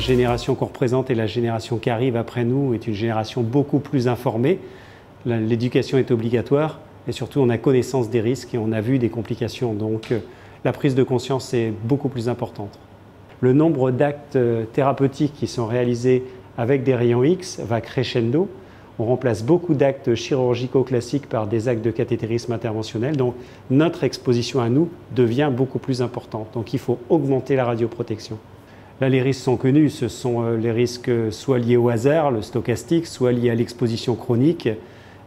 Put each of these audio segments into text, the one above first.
génération qu'on représente et la génération qui arrive après nous est une génération beaucoup plus informée. L'éducation est obligatoire et surtout on a connaissance des risques et on a vu des complications. Donc la prise de conscience est beaucoup plus importante. Le nombre d'actes thérapeutiques qui sont réalisés avec des rayons X va crescendo. On remplace beaucoup d'actes chirurgicaux classiques par des actes de cathétérisme interventionnel. Donc notre exposition à nous devient beaucoup plus importante. Donc il faut augmenter la radioprotection. Là, les risques sont connus. Ce sont les risques soit liés au hasard, le stochastique, soit liés à l'exposition chronique.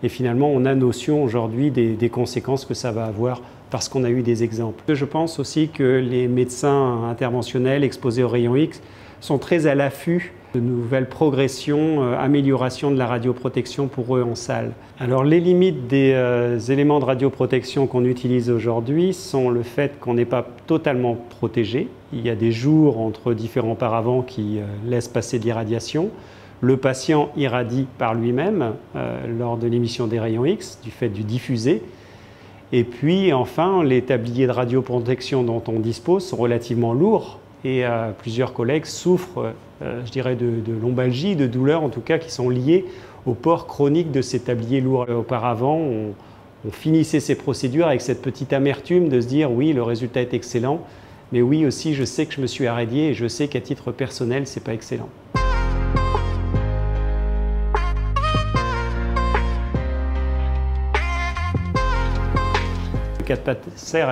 Et finalement, on a notion aujourd'hui des conséquences que ça va avoir parce qu'on a eu des exemples. Je pense aussi que les médecins interventionnels exposés aux rayons X sont très à l'affût de nouvelles progressions, améliorations de la radioprotection pour eux en salle. Alors les limites des éléments de radioprotection qu'on utilise aujourd'hui sont le fait qu'on n'est pas totalement protégé. Il y a des jours entre différents paravents qui laissent passer de l'irradiation. Le patient irradie par lui-même lors de l'émission des rayons X, du fait du diffusé. Et puis enfin, les tabliers de radioprotection dont on dispose sont relativement lourds et plusieurs collègues souffrent, je dirais, de lombalgie, de douleurs en tout cas, qui sont liées au port chronique de ces tabliers lourds. Auparavant, on finissait ces procédures avec cette petite amertume de se dire oui, le résultat est excellent, mais oui aussi, je sais que je me suis irradié et je sais qu'à titre personnel, c'est pas excellent. Le 4-Paxer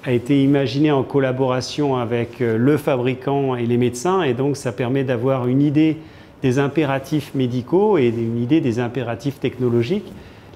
a été imaginé en collaboration avec le fabricant et les médecins, et donc ça permet d'avoir une idée des impératifs médicaux et une idée des impératifs technologiques.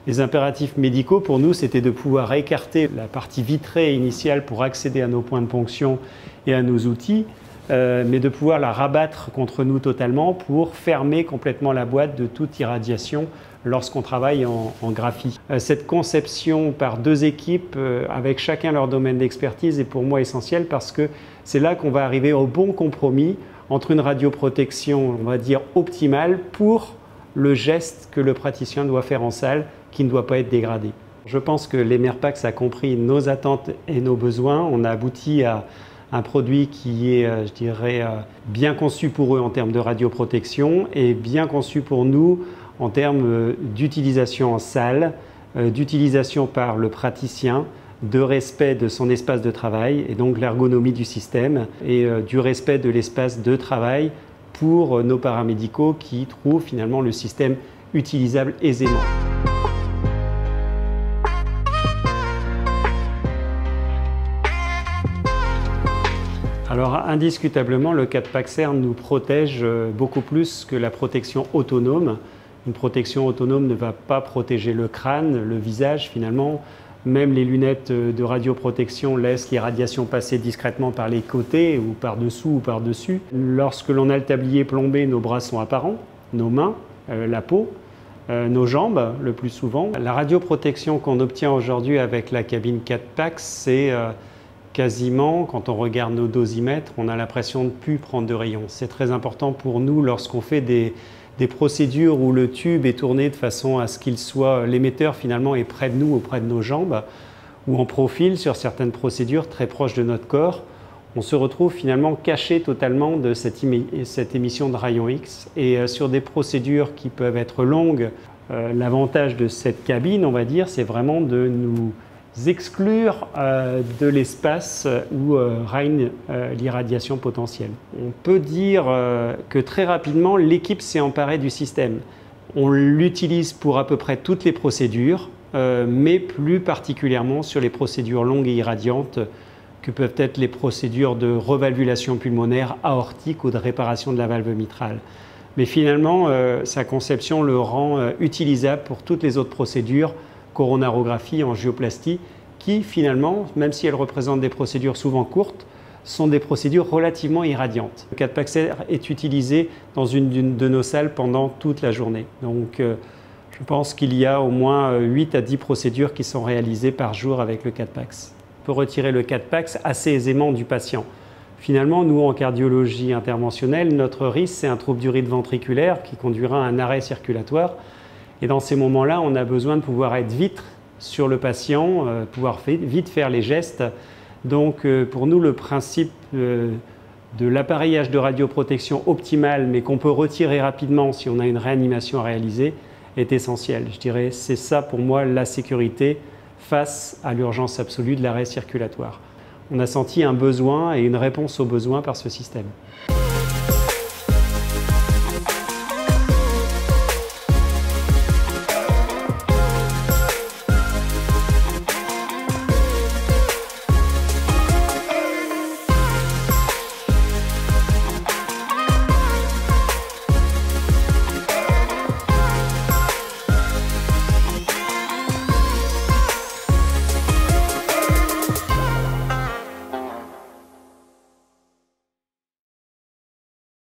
Les impératifs médicaux, pour nous, c'était de pouvoir écarter la partie vitrée initiale pour accéder à nos points de ponction et à nos outils, mais de pouvoir la rabattre contre nous totalement pour fermer complètement la boîte de toute irradiation lorsqu'on travaille en graphie. Cette conception par deux équipes avec chacun leur domaine d'expertise est pour moi essentielle parce que c'est là qu'on va arriver au bon compromis entre une radioprotection, on va dire, optimale pour le geste que le praticien doit faire en salle qui ne doit pas être dégradé. Je pense que l'Emerpax a compris nos attentes et nos besoins. On a abouti à un produit qui est, je dirais, bien conçu pour eux en termes de radioprotection et bien conçu pour nous en termes d'utilisation en salle, d'utilisation par le praticien, de respect de son espace de travail et donc l'ergonomie du système et du respect de l'espace de travail pour nos paramédicaux qui trouvent finalement le système utilisable aisément. Alors indiscutablement, le 4-Paxer nous protège beaucoup plus que la protection autonome. Une protection autonome ne va pas protéger le crâne, le visage finalement. Même les lunettes de radioprotection laissent l'irradiation passer discrètement par les côtés ou par-dessous ou par-dessus. Lorsque l'on a le tablier plombé, nos bras sont apparents, nos mains, la peau, nos jambes le plus souvent. La radioprotection qu'on obtient aujourd'hui avec la cabine 4-Pax, c'est quasiment, quand on regarde nos dosimètres, on a l'impression de ne plus prendre de rayons. C'est très important pour nous lorsqu'on fait des procédures où le tube est tourné de façon à ce qu'il soit, l'émetteur finalement est près de nous, auprès de nos jambes, ou en profil sur certaines procédures très proches de notre corps. On se retrouve finalement caché totalement de cette émission de rayons X. Et sur des procédures qui peuvent être longues, l'avantage de cette cabine, on va dire, c'est vraiment de nous exclure de l'espace où règne l'irradiation potentielle. On peut dire que très rapidement, l'équipe s'est emparée du système. On l'utilise pour à peu près toutes les procédures, mais plus particulièrement sur les procédures longues et irradiantes que peuvent être les procédures de revalvulation pulmonaire, aortique ou de réparation de la valve mitrale. Mais finalement, sa conception le rend utilisable pour toutes les autres procédures, coronarographie, angioplastie, qui finalement, même si elles représentent des procédures souvent courtes, sont des procédures relativement irradiantes. Le 4-Paxer est utilisé dans une de nos salles pendant toute la journée. Donc je pense qu'il y a au moins 8 à 10 procédures qui sont réalisées par jour avec le 4-Pax. On peut retirer le 4-Pax assez aisément du patient. Finalement, nous, en cardiologie interventionnelle, notre risque, c'est un trouble du rythme ventriculaire qui conduira à un arrêt circulatoire. Et dans ces moments-là, on a besoin de pouvoir être vite sur le patient, pouvoir vite faire les gestes. Donc pour nous, le principe de l'appareillage de radioprotection optimal, mais qu'on peut retirer rapidement si on a une réanimation à réaliser, est essentiel. Je dirais c'est ça pour moi la sécurité face à l'urgence absolue de l'arrêt circulatoire. On a senti un besoin et une réponse au besoin par ce système.